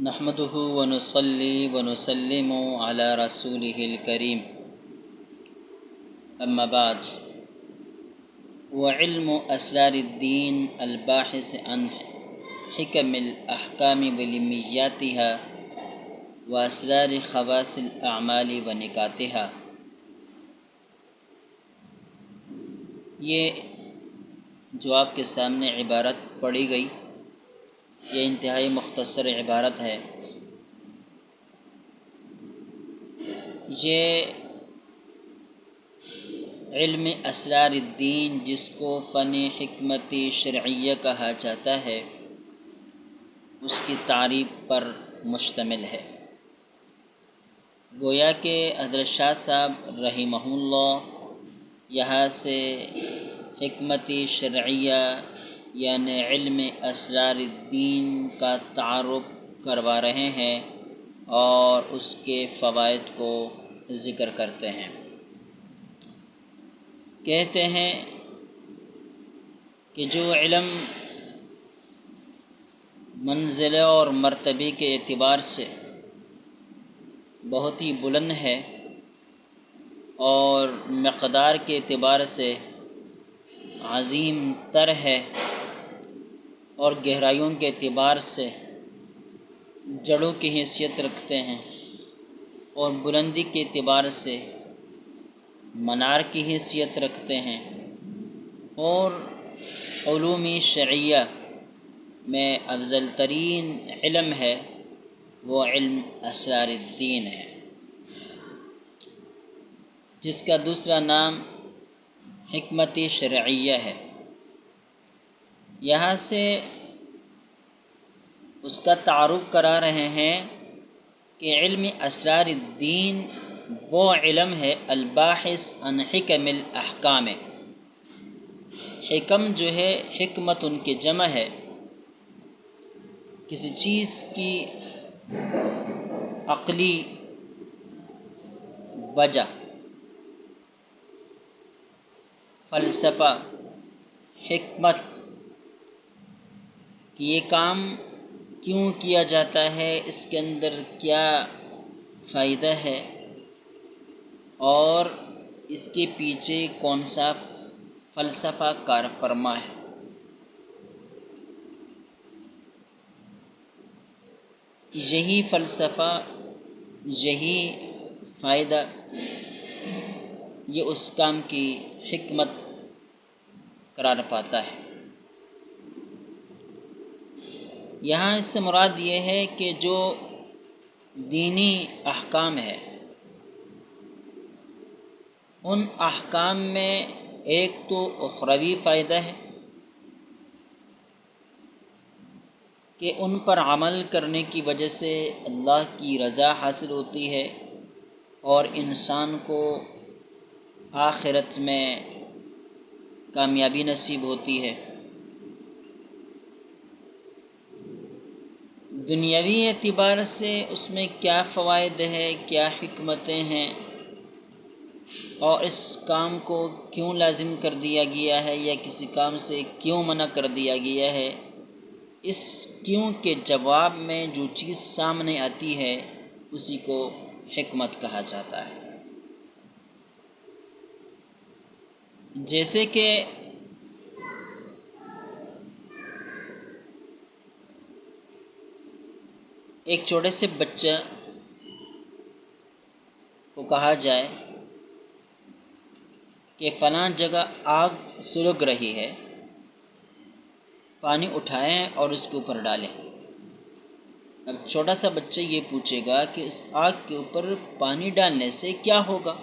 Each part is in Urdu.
نحمده ونصلي ونسلم على رسوله الكريم أما بعد وعلم أسرار الدين الباحث عن حكم الأحكام ولمياتها وأسرار خواص الأعمال ونكاتها، یہ جو آپ کے سامنے عبارت پڑھی گئی یہ انتہائی مختصر عبارت ہے۔ یہ علم اسرار الدین، جس کو فن حکمت شرعیہ کہا جاتا ہے، اس کی تعریف پر مشتمل ہے۔ گویا کہ حضرت شاہ صاحب رحمہ اللہ یہاں سے حکمت شرعیہ یعنی علم اسرار الدین کا تعارف کروا رہے ہیں اور اس کے فوائد کو ذکر کرتے ہیں۔ کہتے ہیں کہ جو علم منزلے اور مرتبے کے اعتبار سے بہت ہی بلند ہے اور مقدار کے اعتبار سے عظیم تر ہے اور گہرائیوں کے اعتبار سے جڑوں کی حیثیت رکھتے ہیں اور بلندی کے اعتبار سے منار کی حیثیت رکھتے ہیں، اور علوم شرعیہ میں افضل ترین علم ہے وہ علم اسرار الدین ہے، جس کا دوسرا نام حکمت شرعیہ ہے۔ یہاں سے اس کا تعارف کرا رہے ہیں کہ علم اسرار الدین وہ علم ہے الباحث عن حکم الاحکام۔ حکم جو ہے، حکمت ان کی جمع ہے، کسی چیز کی عقلی وجہ، فلسفہ، حکمت کہ یہ کام کیوں کیا جاتا ہے، اس کے اندر کیا فائدہ ہے اور اس کے پیچھے کون سا فلسفہ کار فرما ہے۔ یہی فلسفہ، یہی فائدہ، یہ اس کام کی حکمت قرار پاتا ہے۔ یہاں اس سے مراد یہ ہے کہ جو دینی احکام ہے، ان احکام میں ایک تو اخروی فائدہ ہے کہ ان پر عمل کرنے کی وجہ سے اللہ کی رضا حاصل ہوتی ہے اور انسان کو آخرت میں کامیابی نصیب ہوتی ہے۔ دنیاوی اعتبار سے اس میں کیا فوائد ہے، کیا حکمتیں ہیں اور اس کام کو کیوں لازم کر دیا گیا ہے یا کسی کام سے کیوں منع کر دیا گیا ہے، اس کیوں کے جواب میں جو چیز سامنے آتی ہے اسی کو حکمت کہا جاتا ہے۔ جیسے کہ ایک چھوٹے سے بچہ کو کہا جائے کہ فلاں جگہ آگ سلگ رہی ہے، پانی اٹھائیں اور اس کے اوپر ڈالیں۔ اب چھوٹا سا بچہ یہ پوچھے گا کہ اس آگ کے اوپر پانی ڈالنے سے کیا ہوگا؟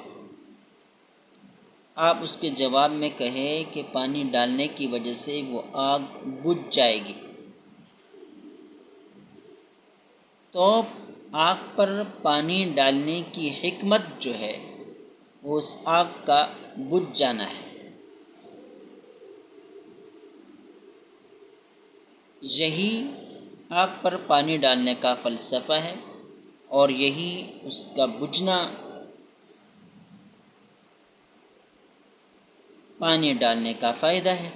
آپ اس کے جواب میں کہیں کہ پانی ڈالنے کی وجہ سے وہ آگ بجھ جائے گی، تو آگ پر پانی ڈالنے کی حکمت جو ہے وہ اس آگ کا بجھ جانا ہے۔ یہی آگ پر پانی ڈالنے کا فلسفہ ہے اور یہی اس کا بجھنا پانی ڈالنے کا فائدہ ہے۔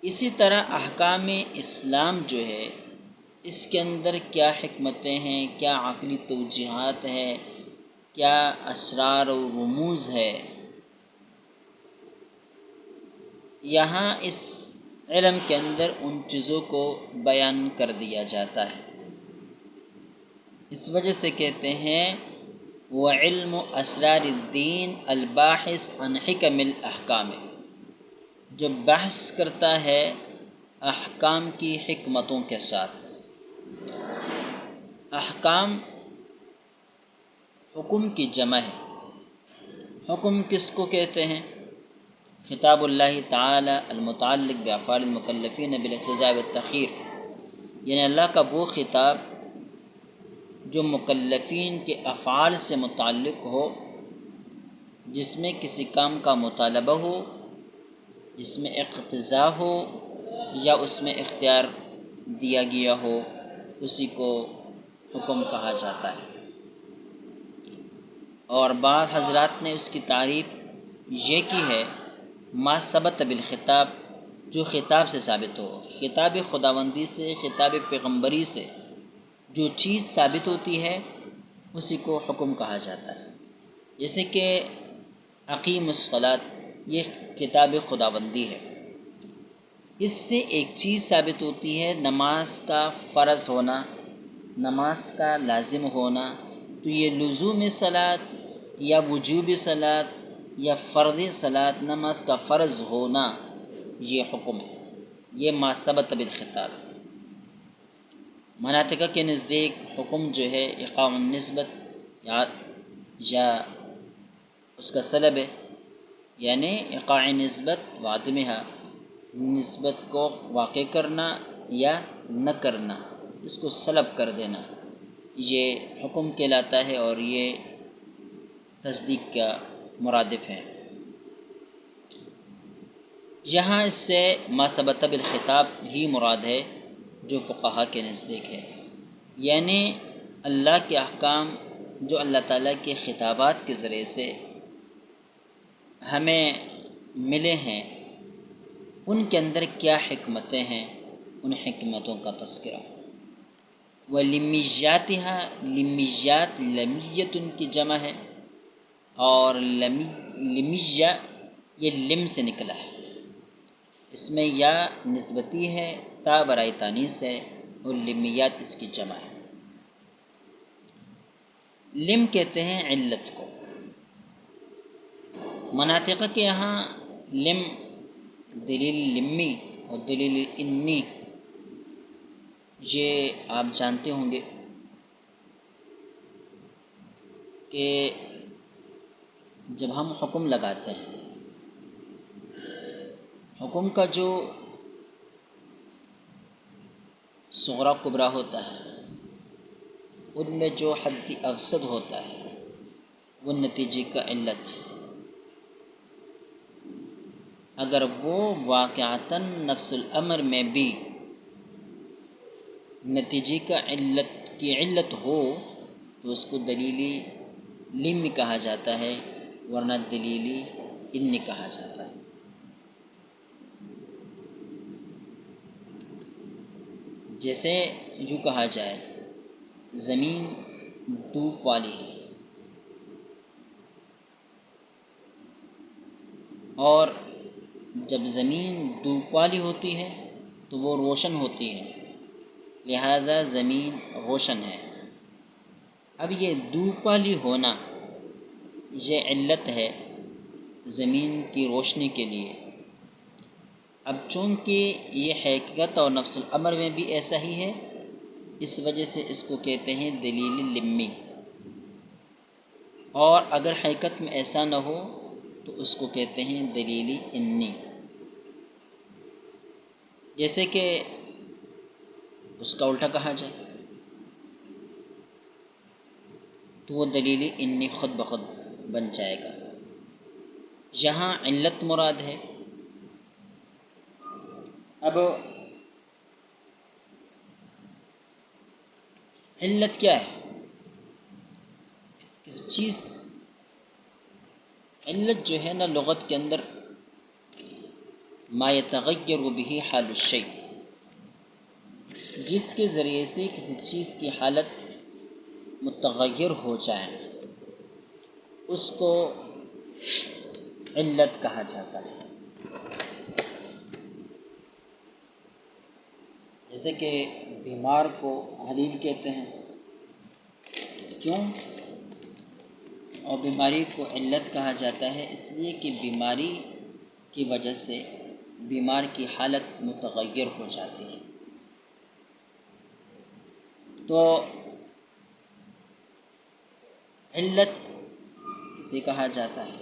اسی طرح احکام اسلام جو ہے اس کے اندر کیا حکمتیں ہیں، کیا عقلی توجیہات ہے، کیا اسرار و رموز ہے، یہاں اس علم کے اندر ان چیزوں کو بیان کر دیا جاتا ہے۔ اس وجہ سے کہتے ہیں وَعِلْمُ أَسْرَارِ الدِّينِ الْبَاحِثُ عَنْ حِكَمِ الْأَحْكَامِ، جو بحث کرتا ہے احکام کی حکمتوں کے ساتھ۔ احکام حکم کی جمع ہے۔ حکم کس کو کہتے ہیں؟ خطاب اللہ تعالی المتعلق بافعال المکلفین بالاقتضاء والتخیر، یعنی اللہ کا وہ خطاب جو مکلفین کے افعال سے متعلق ہو، جس میں کسی کام کا مطالبہ ہو، جس میں اقتضاء ہو یا اس میں اختیار دیا گیا ہو، اسی کو حکم کہا جاتا ہے۔ اور بعض حضرات نے اس کی تعریف یہ کی ہے ما ثبت بالخطاب، جو خطاب سے ثابت ہو، خطاب خداوندی سے، خطاب پیغمبری سے جو چیز ثابت ہوتی ہے اسی کو حکم کہا جاتا ہے۔ جیسے کہ اقیم الصلاۃ، یہ خطاب خداوندی ہے، اس سے ایک چیز ثابت ہوتی ہے نماز کا فرض ہونا، نماز کا لازم ہونا، تو یہ لزوم صلاۃ یا وجوب صلاۃ یا فرض صلاۃ، نماز کا فرض ہونا، یہ حکم ہے، یہ ما ثبت بالخطاب۔ مناطق کے نزدیک حکم جو ہے اقاع النسبت یا اس کا سلب ہے، یعنی اقاع نسبت وعدمہا، نسبت کو واقع کرنا یا نہ کرنا، اس کو سلب کر دینا، یہ حکم کہلاتا ہے اور یہ تصدیق کا مرادف ہے۔ یہاں اس سے ما ثبت بالخطاب ہی مراد ہے جو فقہا کے نزدیک ہے، یعنی اللہ کے احکام جو اللہ تعالیٰ کے خطابات کے ذریعے سے ہمیں ملے ہیں، ان کے اندر کیا حکمتیں ہیں، ان حکمتوں کا تذکرہ۔ وَلِمِّيَّاتِهَا، لمیات لمیت ان کی جمع ہے، اور لمیہ یہ لم سے نکلا ہے، اس میں یا نسبتی ہے، تا برائے تانیث ہے، اور لمیات اس کی جمع ہے۔ لم کہتے ہیں علت کو۔ مناطق کے یہاں لم دلیل لمی اور دلیل انی، یہ آپ جانتے ہوں گے کہ جب ہم حکم لگاتے ہیں، حکم کا جو صغرا کبرا ہوتا ہے، ان میں جو حد افسد ہوتا ہے وہ نتیجے کا علت، اگر وہ واقعتاً نفس الامر میں بھی نتیجے کا علت ہو تو اس کو دلیلی لم کہا جاتا ہے، ورنہ دلیلی ان کہا جاتا ہے۔ جیسے یوں کہا جائے زمین دھوپ والی ہے اور جب زمین دھوپ والی ہوتی ہے تو وہ روشن ہوتی ہے، لہذا زمین روشن ہے۔ اب یہ دھوپ والی ہونا یہ علت ہے زمین کی روشنی کے لیے۔ اب چونکہ یہ حقیقت اور نفس الامر میں بھی ایسا ہی ہے، اس وجہ سے اس کو کہتے ہیں دلیل لمی، اور اگر حقیقت میں ایسا نہ ہو تو اس کو کہتے ہیں دلیل انی۔ جیسے کہ اس کا الٹا کہا جائے تو وہ دلیل انی خود بخود بن جائے گا۔ یہاں علت مراد ہے۔ اب علت کیا ہے؟ کسی چیز علت جو ہے نا لغت کے اندر ما یتغیر بہ حال الشیء، جس کے ذریعے سے کسی چیز کی حالت متغیر ہو جائے اس کو علت کہا جاتا ہے۔ جیسے کہ بیمار کو علیم کہتے ہیں، کیوں؟ اور بیماری کو علت کہا جاتا ہے اس لیے کہ بیماری کی وجہ سے بیمار کی حالت متغیر ہو جاتی ہے۔ تو علت اسے کہا جاتا ہے۔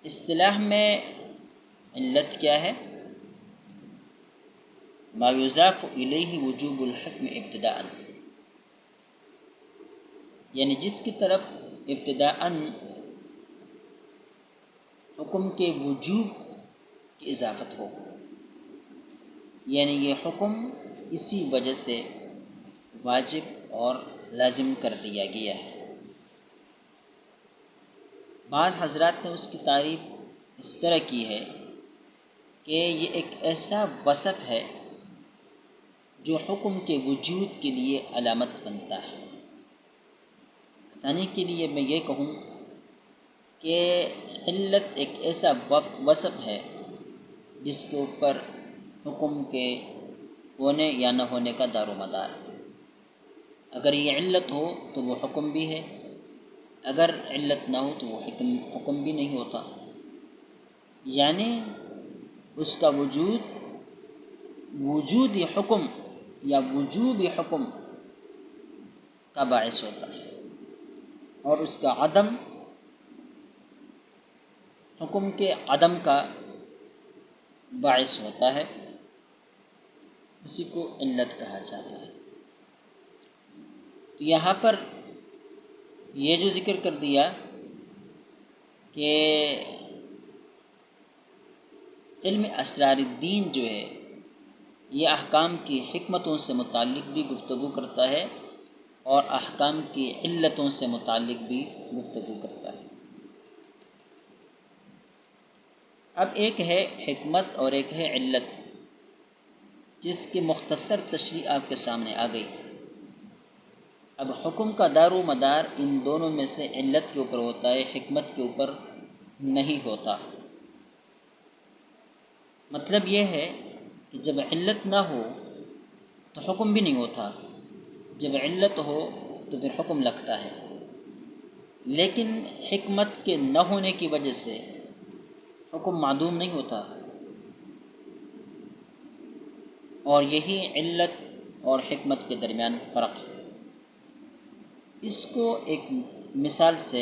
اصطلاح میں علت کیا ہے؟ ما یضاف الیہ وجوب الحکم ابتداء، یعنی جس کی طرف ابتداءً حکم کے وجوب کی اضافت ہو، یعنی یہ حکم اسی وجہ سے واجب اور لازم کر دیا گیا ہے۔ بعض حضرات نے اس کی تعریف اس طرح کی ہے کہ یہ ایک ایسا وصف ہے جو حکم کے وجود کے لیے علامت بنتا ہے۔ آسانی کے لیے میں یہ کہوں کہ علت ایک ایسا وصف ہے جس کے اوپر حکم کے ہونے یا نہ ہونے کا دار و مدار ہے۔ اگر یہ علت ہو تو وہ حکم بھی ہے، اگر علت نہ ہو تو وہ حکم بھی نہیں ہوتا، یعنی اس کا وجود حکم یا وجوب حکم کا باعث ہوتا ہے، اور اس کا عدم حکم کے عدم کا باعث ہوتا ہے، اسی کو علت کہا جاتا ہے۔ تو یہاں پر یہ جو ذکر کر دیا کہ علم اسرار الدین جو ہے یہ احکام کی حکمتوں سے متعلق بھی گفتگو کرتا ہے اور احکام کی علتوں سے متعلق بھی گفتگو کرتا ہے۔ اب ایک ہے حکمت اور ایک ہے علت، جس کی مختصر تشریح آپ کے سامنے آ گئی۔ اب حکم کا دار و مدار ان دونوں میں سے علت کے اوپر ہوتا ہے، حکمت کے اوپر نہیں ہوتا۔ مطلب یہ ہے کہ جب علت نہ ہو تو حکم بھی نہیں ہوتا، جب علت ہو تو پھر حکم لگتا ہے، لیکن حکمت کے نہ ہونے کی وجہ سے حکم معدوم نہیں ہوتا، اور یہی علت اور حکمت کے درمیان فرق ہے۔ اس کو ایک مثال سے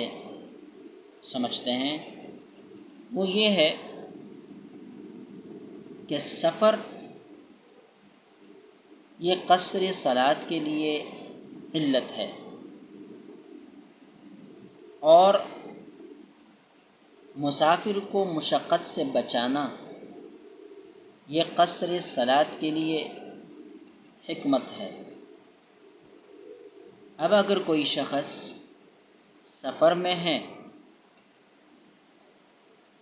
سمجھتے ہیں، وہ یہ ہے کہ سفر یہ قصر صلاۃ کے لیے علت ہے، اور مسافر کو مشقت سے بچانا یہ قصر صلاۃ کے لیے حکمت ہے۔ اب اگر کوئی شخص سفر میں ہے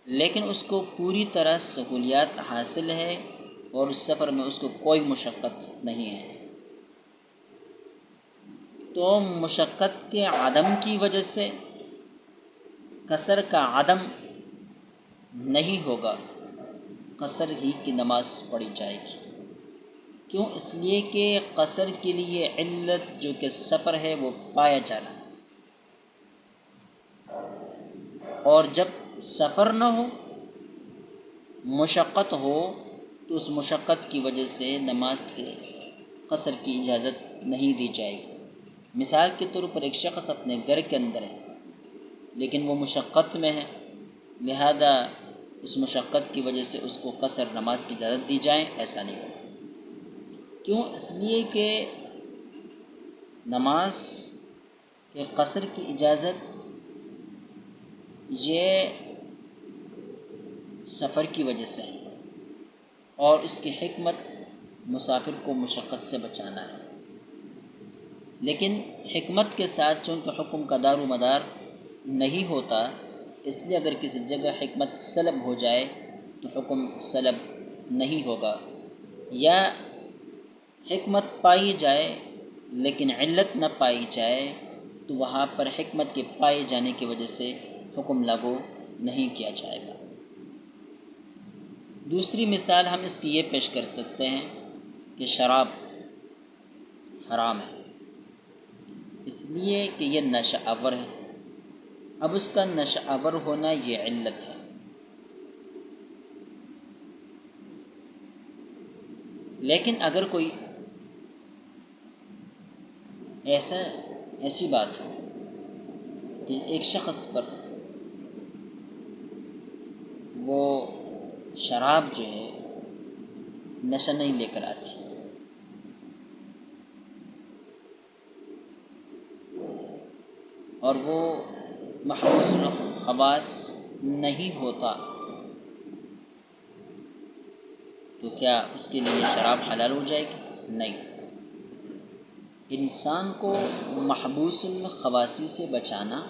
لیکن اس کو پوری طرح سہولیات حاصل ہے اور اس سفر میں اس کو کوئی مشقت نہیں ہے، تو مشقت کے عدم کی وجہ سے قصر کا عدم نہیں ہوگا، قصر ہی کی نماز پڑھی جائے گی۔ کیوں؟ اس لیے کہ قصر کے لیے علت جو کہ سفر ہے وہ پایا جانا، اور جب سفر نہ ہو مشقت ہو تو اس مشقت کی وجہ سے نماز کے قصر کی اجازت نہیں دی جائے گی۔ مثال کے طور پر ایک شخص اپنے گھر کے اندر ہے لیکن وہ مشقت میں ہے، لہذا اس مشقت کی وجہ سے اس کو قصر نماز کی اجازت دی جائے، ایسا نہیں ہوگا۔ کیوں؟ اس لیے کہ نماز کے قصر کی اجازت یہ سفر کی وجہ سے ہے، اور اس کی حکمت مسافر کو مشقت سے بچانا ہے، لیکن حکمت کے ساتھ چونکہ حکم کا دار و مدار نہیں ہوتا، اس لیے اگر کسی جگہ حکمت سلب ہو جائے تو حکم سلب نہیں ہوگا، یا حکمت پائی جائے لیکن علت نہ پائی جائے تو وہاں پر حکمت کے پائے جانے کی وجہ سے حکم لاگو نہیں کیا جائے گا۔ دوسری مثال ہم اس کی یہ پیش کر سکتے ہیں کہ شراب حرام ہے اس لیے کہ یہ نشہ آور ہے۔ اب اس کا نشہ آور ہونا یہ علت ہے۔ لیکن اگر کوئی ایسی بات ہے کہ ایک شخص پر وہ شراب جو ہے نشہ نہیں لے کر آتی اور وہ محبوس الخواص نہیں ہوتا تو کیا اس کے لیے شراب حلال ہو جائے گی؟ نہیں۔ انسان کو محبوس الخواصی سے بچانا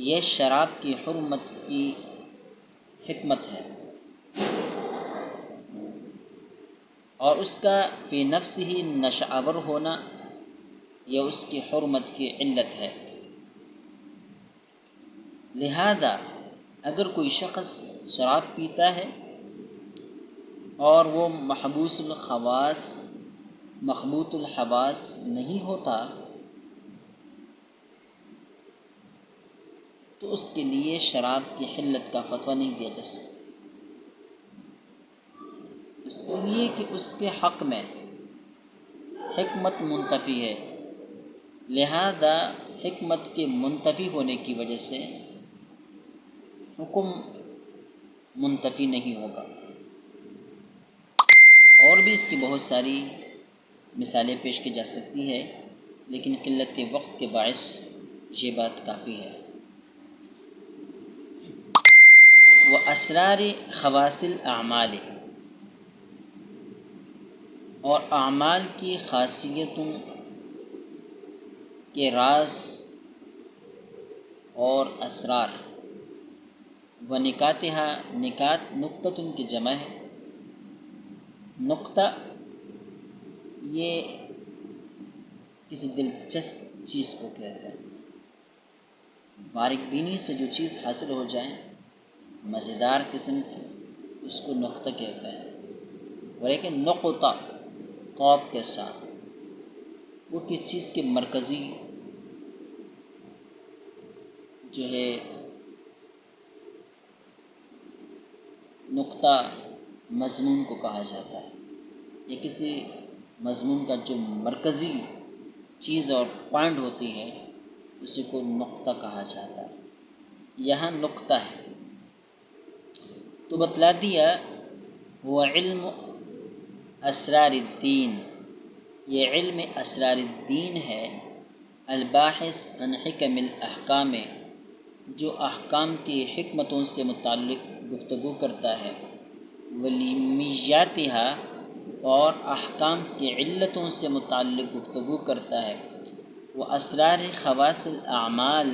یہ شراب کی حرمت کی حکمت ہے اور اس کا فی نفس ہی نشہ آور ہونا یہ اس کی حرمت کی علت ہے۔ لہذا اگر کوئی شخص شراب پیتا ہے اور وہ محبوس الخواص مخبوط الحواس نہیں ہوتا تو اس کے لیے شراب کی حلت کا فتویٰ نہیں دیا جا سکتا، اس لیے کہ اس کے حق میں حکمت منتفی ہے۔ لہذا حکمت کے منتفی ہونے کی وجہ سے حکم منتفی نہیں ہوگا۔ اور بھی اس کی بہت ساری مثالیں پیش کی جا سکتی ہے لیکن قلت وقت کے باعث یہ بات کافی ہے۔ وَأَسْرَارِ خَوَاصِ الْأَعْمَالِ، اور اعمال کی خاصیتوں کے راز اور اسرار، وَنِکَاتِهَا، نکات نقطۃ کی جمع ہے۔ نقطہ یہ کسی دلچسپ چیز کو کہتا ہے، باریک بینی سے جو چیز حاصل ہو جائے مزیدار قسم کی اس کو نقطہ کہتا ہے، لیکن نقطہ قاف کے ساتھ وہ کس چیز کے مرکزی جو ہے نقطہ مضمون کو کہا جاتا ہے، یہ کسی مضمون کا جو مرکزی چیز اور پوائنٹ ہوتی ہے اسی کو نقطہ کہا جاتا ہے۔ یہاں نقطہ ہے تو بتلا دیا وہ علم اسرار الدین، یہ علم اسرار الدین ہے، الباحث عن حکم الاحکام، جو احکام کی حکمتوں سے متعلق گفتگو کرتا ہے، ولیمیاتہا، اور احکام کی علتوں سے متعلق گفتگو کرتا ہے، وہ اسرار خواص الاعمال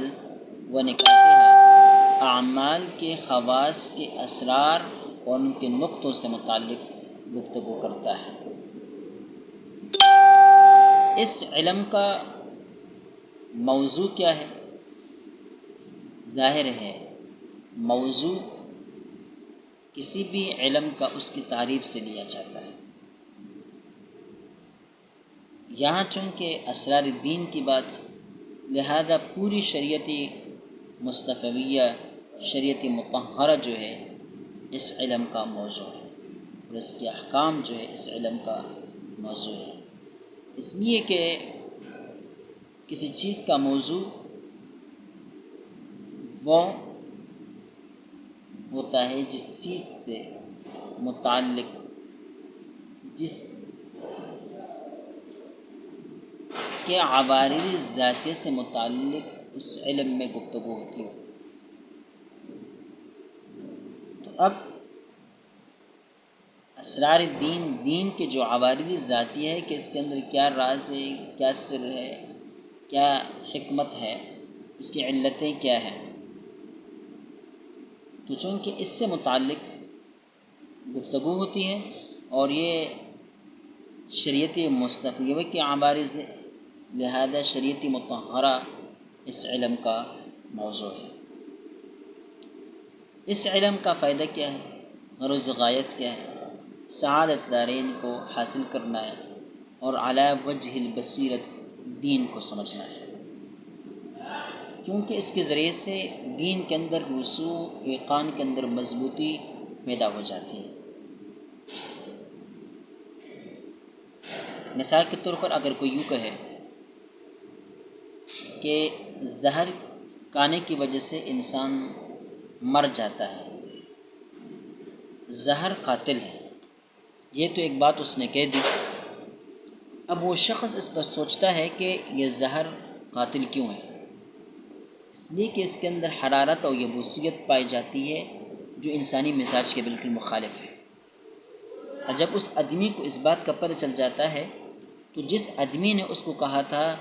و نکاتہا، اعمال کے خواص کے اسرار اور ان کے نقطوں سے متعلق گفتگو کرتا ہے۔ اس علم کا موضوع کیا ہے؟ ظاہر ہے موضوع کسی بھی علم کا اس کی تعریف سے لیا جاتا ہے۔ یہاں چونکہ اسرار الدین کی بات، لہذا پوری شریعت مصطفیہ، شریعت مطہرہ جو ہے اس علم کا موضوع ہے اور اس کے احکام جو ہے اس علم کا موضوع ہے، اس لیے کہ کسی چیز کا موضوع وہ ہوتا ہے جس چیز سے متعلق، جس کے عوارض ذاتیہ سے متعلق اس علم میں گفتگو ہوتی ہے۔ تو اب اسرار الدین، دین کے جو عوارض ذاتیہ ہے کہ اس کے اندر کیا راز ہے، کیا سر ہے، کیا حکمت ہے، اس کی علتیں کیا ہیں، تو چونکہ اس سے متعلق گفتگو ہوتی ہے اور یہ شریعت مصطفیہ کے عوارض ہے، لہذا شریعت مطہرہ اس علم کا موضوع ہے۔ اس علم کا فائدہ کیا ہے، غرض غایت کیا ہے؟ سعادت دارین کو حاصل کرنا ہے اور علی وجہ البصیرت دین کو سمجھنا ہے، کیونکہ اس کے ذریعے سے دین کے اندر رسوخ، ایقان کے اندر مضبوطی پیدا ہو جاتی ہے۔ مثال کے طور پر اگر کوئی یوں کہے کہ زہر کھانے کی وجہ سے انسان مر جاتا ہے، زہر قاتل ہے، یہ تو ایک بات اس نے کہہ دی۔ اب وہ شخص اس پر سوچتا ہے کہ یہ زہر قاتل کیوں ہے؟ اس لیے کہ اس کے اندر حرارت اور یبوسیت پائی جاتی ہے جو انسانی مزاج کے بالکل مخالف ہے۔ اور جب اس آدمی کو اس بات کا پتہ چل جاتا ہے تو جس آدمی نے اس کو کہا تھا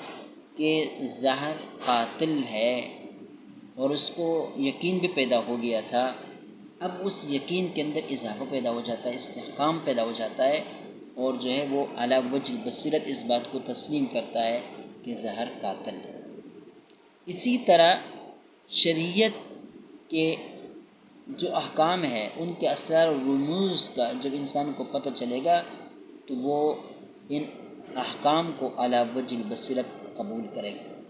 کہ زہر قاتل ہے اور اس کو یقین بھی پیدا ہو گیا تھا، اب اس یقین کے اندر اضافہ پیدا ہو جاتا ہے، استحکام پیدا ہو جاتا ہے، اور جو ہے وہ علی وجہ البصیرت اس بات کو تسلیم کرتا ہے کہ زہر قاتل ہے۔ اسی طرح شریعت کے جو احکام ہیں ان کے اسرار و رموز کا جب انسان کو پتہ چلے گا تو وہ ان احکام کو علی وجہ البصیرت قبول کرے گا۔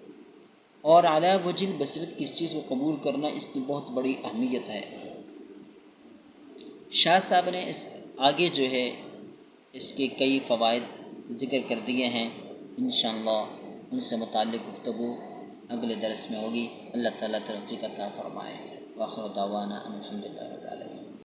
اور علی وجہ البصیرت کس چیز کو قبول کرنا، اس کی بہت بڑی اہمیت ہے۔ شاہ صاحب نے اس آگے جو ہے اس کے کئی فوائد ذکر کر دیے ہیں، انشاءاللہ ان سے متعلق گفتگو اگلے درس میں ہوگی۔ اللہ تعالیٰ توفیق عطا فرمائے۔ وآخر دعوانا ان الحمد للہ رب العالمین۔